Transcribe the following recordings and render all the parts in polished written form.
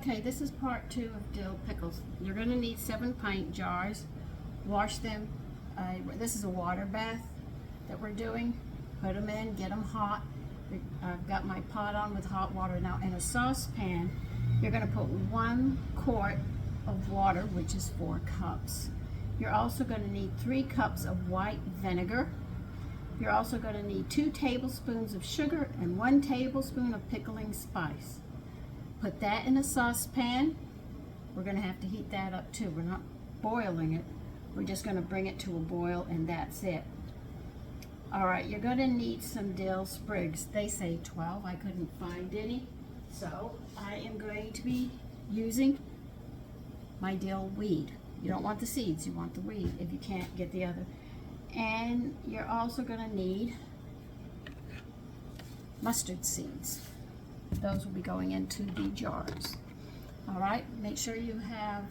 Okay, this is part 2 of dill pickles. You're going to need 7-pint jars. Wash them. This is a water bath that we're doing. Put them in, get them hot. I've got my pot on with hot water. Now in a saucepan, you're going to put 1 quart of water, which is 4 cups. You're also going to need 3 cups of white vinegar. You're also going to need 2 tablespoons of sugar and 1 tablespoon of pickling spice. Put that in a saucepan. We're going to have to heat that up too. We're not boiling it. We're just going to bring it to a boil and that's it. Alright, you're going to need some dill sprigs. They say 12. I couldn't find any. So I am going to be using my dill weed. You don't want the seeds, you want the weed if you can't get the other. And you're also going to need mustard seeds. Those will be going into the jars. All right, make sure you have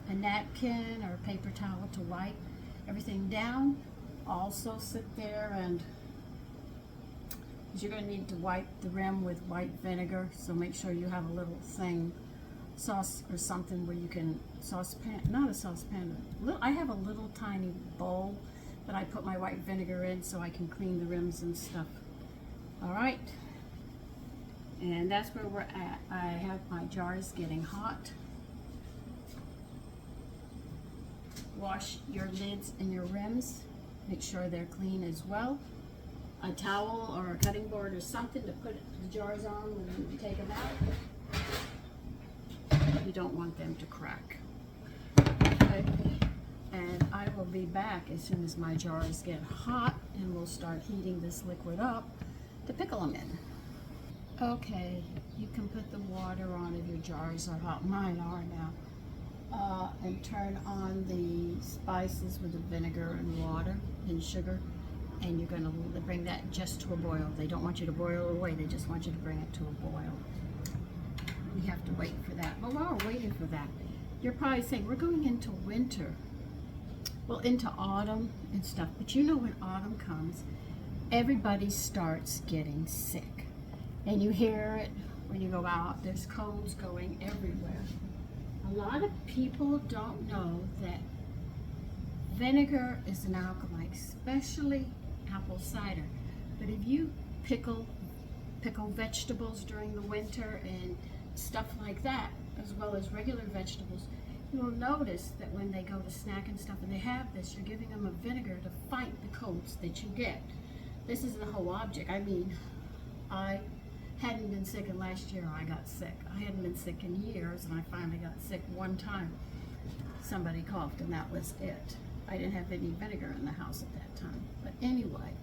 a napkin or a paper towel to wipe everything down. Also sit there and you're going to need to wipe the rim with white vinegar, so make sure you have a little thing, sauce or something where you can, not a saucepan, I have a little tiny bowl that I put my white vinegar in so I can clean the rims and stuff. All right. And that's where we're at. I have my jars getting hot. Wash your lids and your rims. Make sure they're clean as well. A towel or a cutting board or something to put the jars on when you take them out. You don't want them to crack. Okay. And I will be back as soon as my jars get hot and we'll start heating this liquid up to pickle them in. Okay, you can put the water on if your jars are hot. Mine are now. And turn on the spices with the vinegar and water and sugar. And you're going to bring that just to a boil. They don't want you to boil away. They just want you to bring it to a boil. We have to wait for that. But while we're waiting for that, you're probably saying, we're going into winter. Well, into autumn and stuff. But you know when autumn comes, everybody starts getting sick. And you hear it when you go out. There's colds going everywhere. A lot of people don't know that vinegar is an alkali, especially apple cider. But if you pickle vegetables during the winter and stuff like that, as well as regular vegetables, you will notice that when they go to snack and stuff and they have this, you're giving them a vinegar to fight the colds that you get. This is the whole object. I mean, I hadn't been sick, and last year I got sick. I hadn't been sick in years, and I finally got sick one time. Somebody coughed, and that was it. I didn't have any vinegar in the house at that time. But anyway,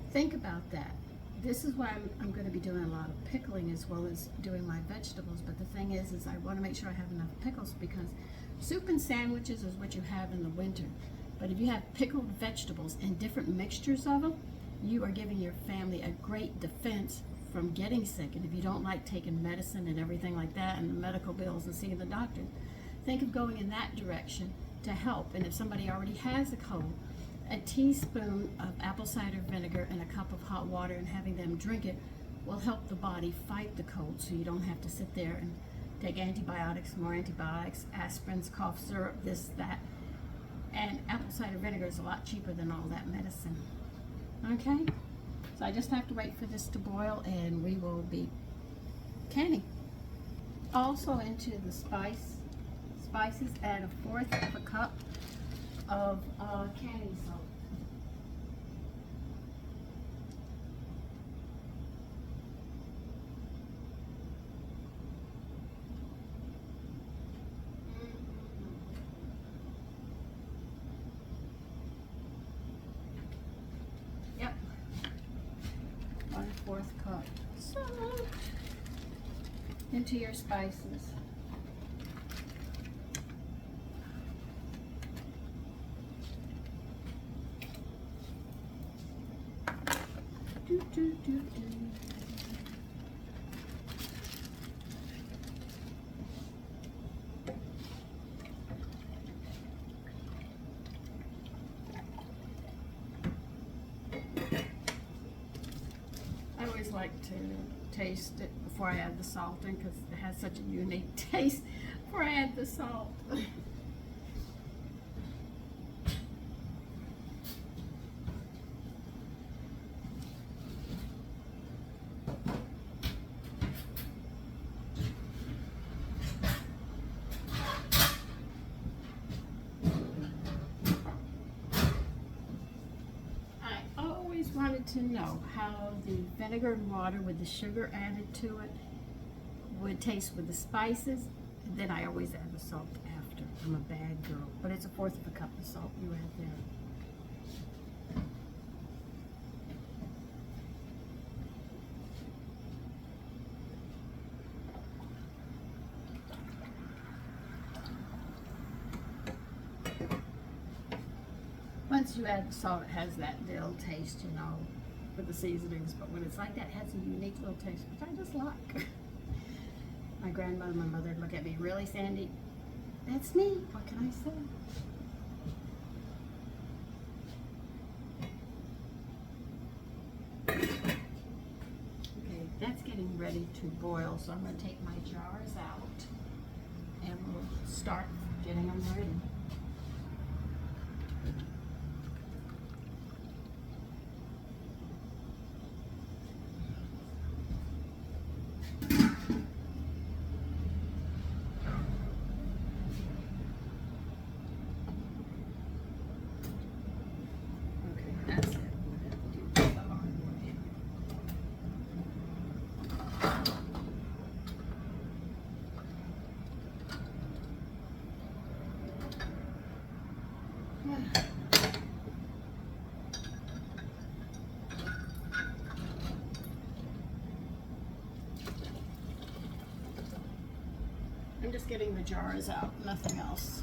think about that. This is why I'm going to be doing a lot of pickling as well as doing my vegetables. But the thing is I want to make sure I have enough pickles, because soup and sandwiches is what you have in the winter. But if you have pickled vegetables and different mixtures of them, you are giving your family a great defense from getting sick. And if you don't like taking medicine and everything like that and the medical bills and seeing the doctor, think of going in that direction to help. And if somebody already has a cold, a teaspoon of apple cider vinegar and a cup of hot water and having them drink it will help the body fight the cold, so you don't have to sit there and take antibiotics, more antibiotics, aspirins, cough syrup, this, that. And apple cider vinegar is a lot cheaper than all that medicine. Okay? So I just have to wait for this to boil and we will be canning. Also into the spices, add 1/4 of a cup of canning salt. Yep. 1/4 cup. Salt into your spices. Do, do, do, do. I always like to taste it before I add the salt in because it has such a unique taste before I add the salt. Wanted to know how the vinegar and water with the sugar added to it would taste with the spices. And then I always add the salt after. I'm a bad girl, but it's 1/4 of a cup of salt you add there. Once you add the salt, it has that dill taste, you know, with the seasonings. But when it's like that, it has a unique little taste, which I just like. My grandmother, my mother would look at me, really, Sandy? That's me. What can I say? Okay, that's getting ready to boil, so I'm going to take my jars out and we'll start getting them ready. I'm just getting the jars out, nothing else.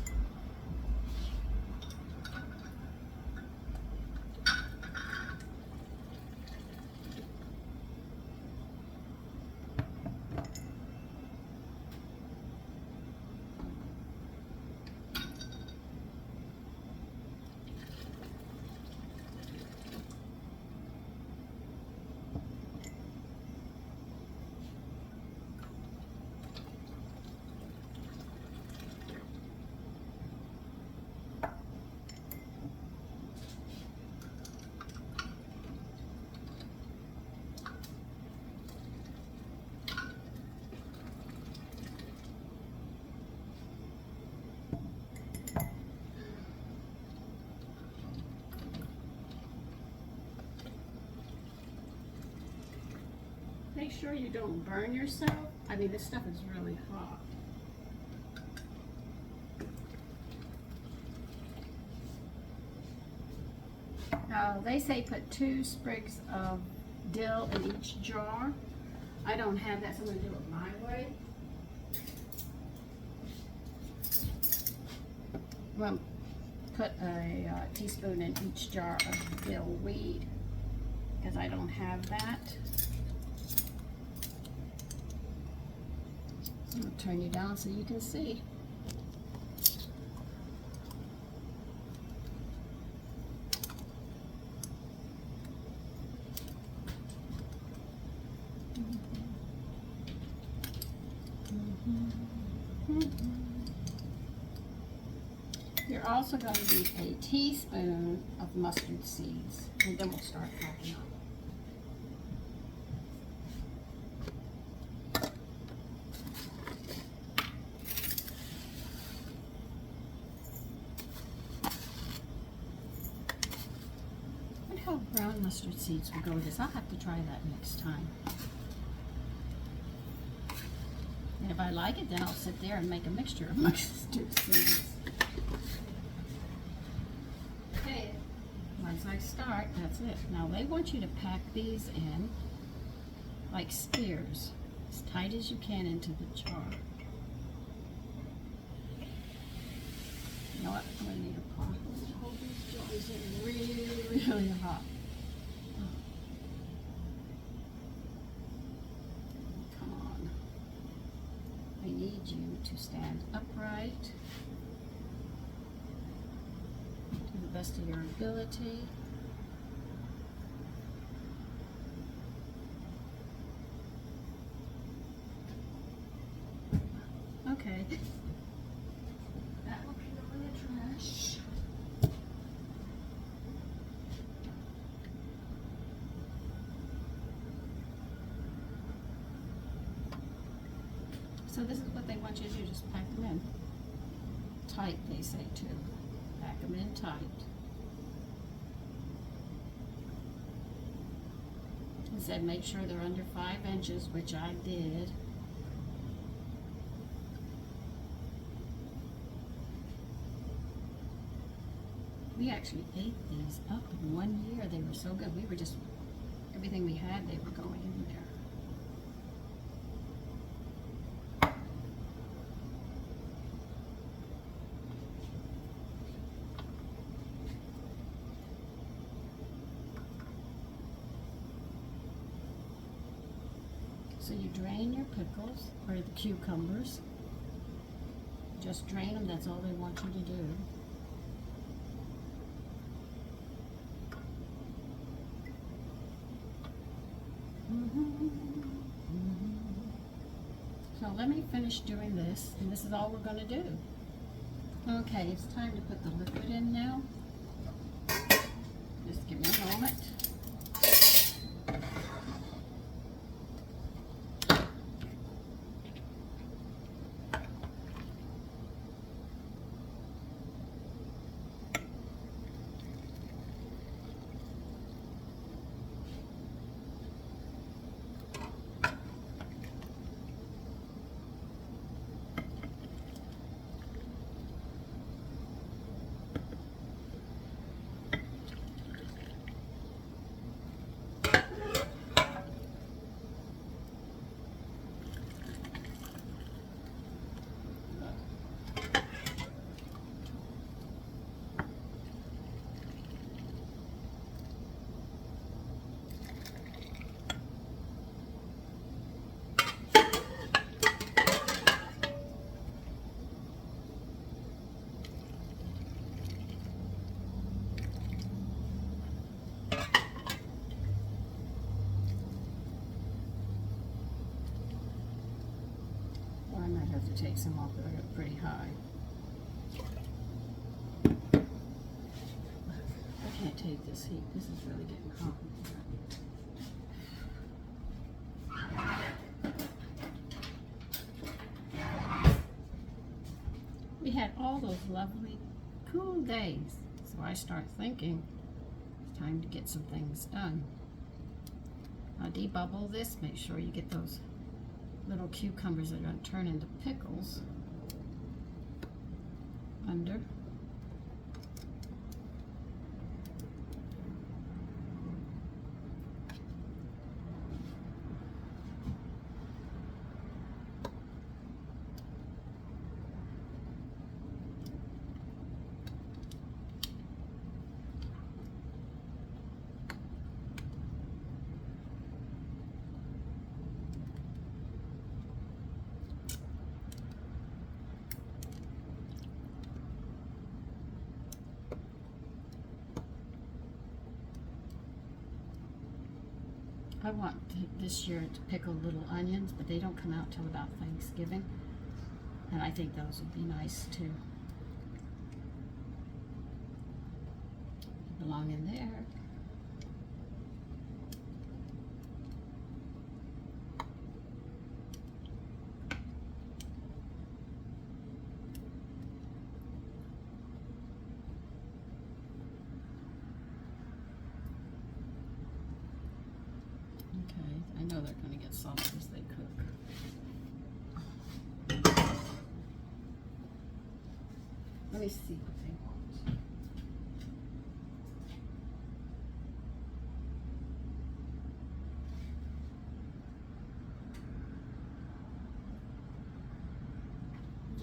Make sure you don't burn yourself. I mean, this stuff is really hot. Now, they say put 2 sprigs of dill in each jar. I don't have that, so I'm going to do it my way. I'm going to put a teaspoon in each jar of dill weed because I don't have that. I'm going to turn you down so you can see. You're also going to need a teaspoon of mustard seeds, and then we'll start cracking up. How brown mustard seeds will go with this. I'll have to try that next time. And if I like it, then I'll sit there and make a mixture of mustard seeds. Okay, once I start, that's it. Now they want you to pack these in like spears, as tight as you can into the jar. You know what? I'm going to need a pot. Hold these jars in really hot. Come on. I need you to stand upright to the best of your ability. So this is what they want you to do, just pack them in. Tight, they say too. Pack them in tight. It said make sure they're under 5 inches, which I did. We actually ate these up in 1 year. They were so good. We were just, everything we had, they were going in there. So you drain your pickles, or the cucumbers. Just drain them, that's all they want you to do. So let me finish doing this, and this is all we're going to do. Okay, it's time to put the liquid in now. Just give me a moment. Take some off, but I got pretty high. I can't take this heat. This is really getting hot. We had all those lovely cool days, so I start thinking it's time to get some things done. Now debubble this, make sure you get those little cucumbers that are going to turn into pickles under. I want this year to pickle little onions, but they don't come out till about Thanksgiving. And I think those would be nice too. Belong in there. Okay, I know they're going to get soft as they cook. Let me see what they want.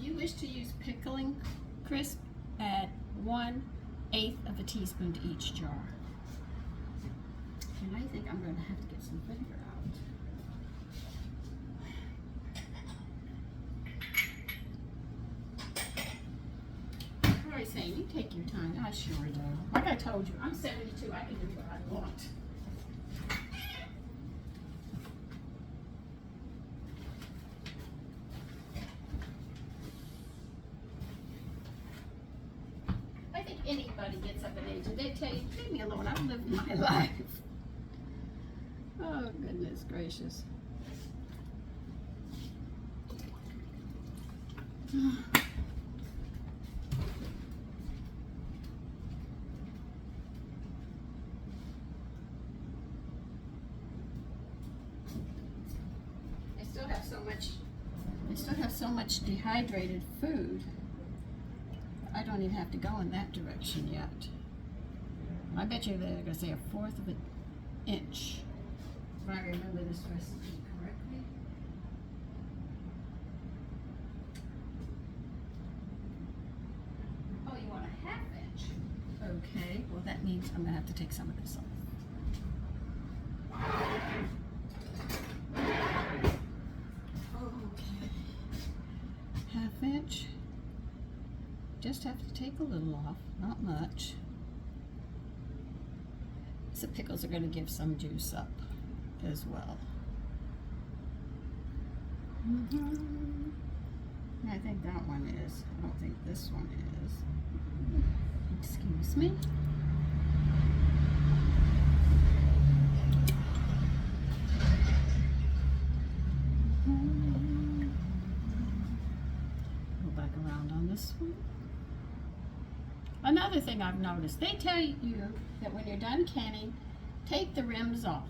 You wish to use pickling crisp, add 1/8 of a teaspoon to each jar. And I think I'm going to have to get some vinegar out. Rory's saying, you take your time. I sure do. Like I told you, I'm 72. I can do what I want. I think anybody gets up in age and they tell you, leave me alone, I'm living my life. Oh, goodness gracious. I still have so much dehydrated food. I don't even have to go in that direction yet. I bet you they're going to say 1/4 of an inch, if I remember this recipe correctly. Oh, you want a 1/2 inch? Okay, well that means I'm going to have to take some of this off. Okay, 1/2 inch. Just have to take a little off, not much. The pickles are going to give some juice up as well. I think that one is. I don't think this one is. Excuse me. Go back around on this one. Another thing I've noticed, they tell you that when you're done canning, take the rims off.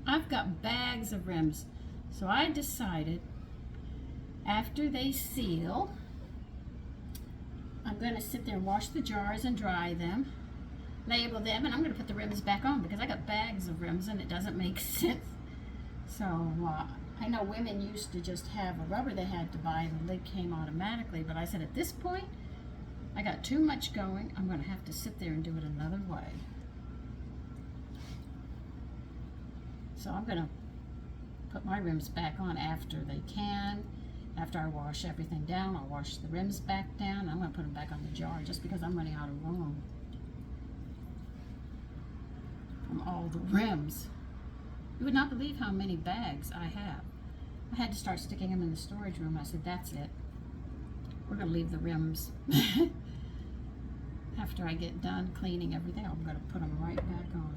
I've got bags of rims, so I decided after they seal, I'm going to sit there and wash the jars and dry them, label them, and I'm going to put the rims back on because I got bags of rims and it doesn't make sense. So I know women used to just have a rubber they had to buy and the lid came automatically, but I said at this point, I got too much going. I'm going to have to sit there and do it another way. So I'm going to put my rims back on after they can. After I wash everything down, I'll wash the rims back down. I'm going to put them back on the jar just because I'm running out of room from all the rims. You would not believe how many bags I have. I had to start sticking them in the storage room. I said, that's it. We're going to leave the rims. After I get done cleaning everything, I'm going to put them right back on.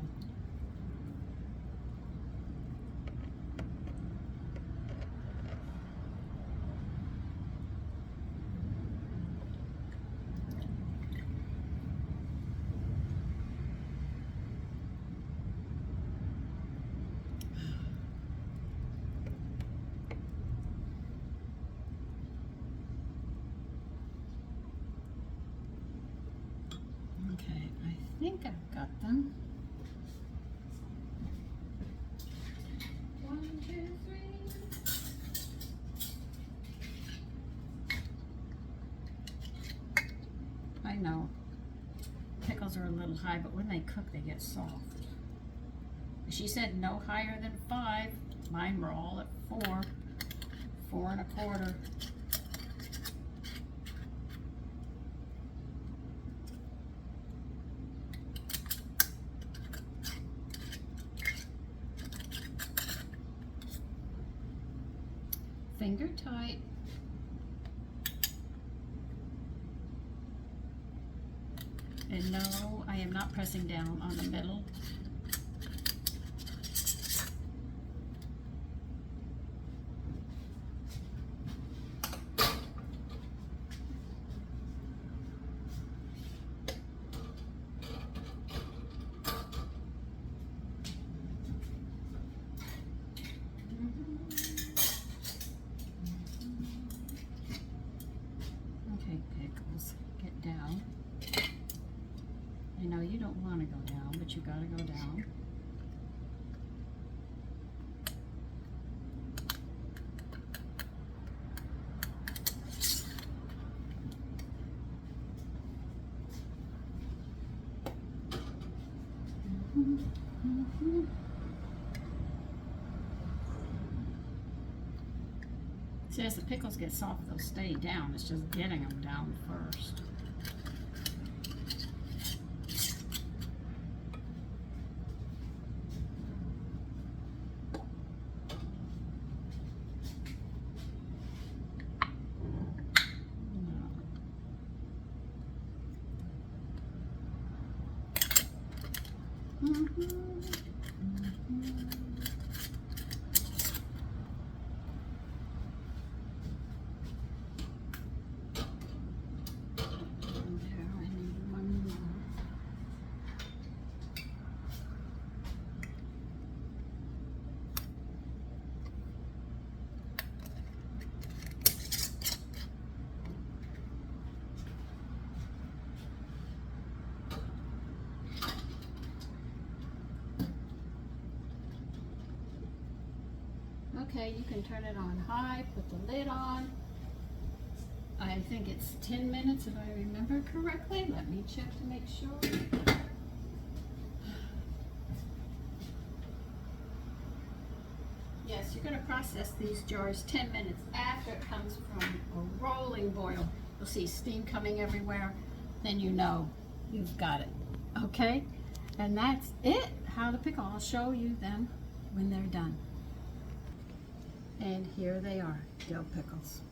Okay, I think I've got them. 1, 2, 3. I know pickles are a little high, but when they cook, they get soft. She said no higher than 5. Mine were all at 4, 4 1/4. Finger tight. And no, I am not pressing down on the middle. Okay, pickles, get down. I know you don't want to go down, but you gotta go down. See, as the pickles get soft, they'll stay down. It's just getting them down first. Okay, you can turn it on high, put the lid on. I think it's 10 minutes if I remember correctly. Let me check to make sure. Yes, you're going to process these jars 10 minutes after it comes from a rolling boil. You'll see steam coming everywhere. Then you know you've got it. Okay? And that's it. How to pickle. I'll show you them when they're done. And here they are, dill pickles.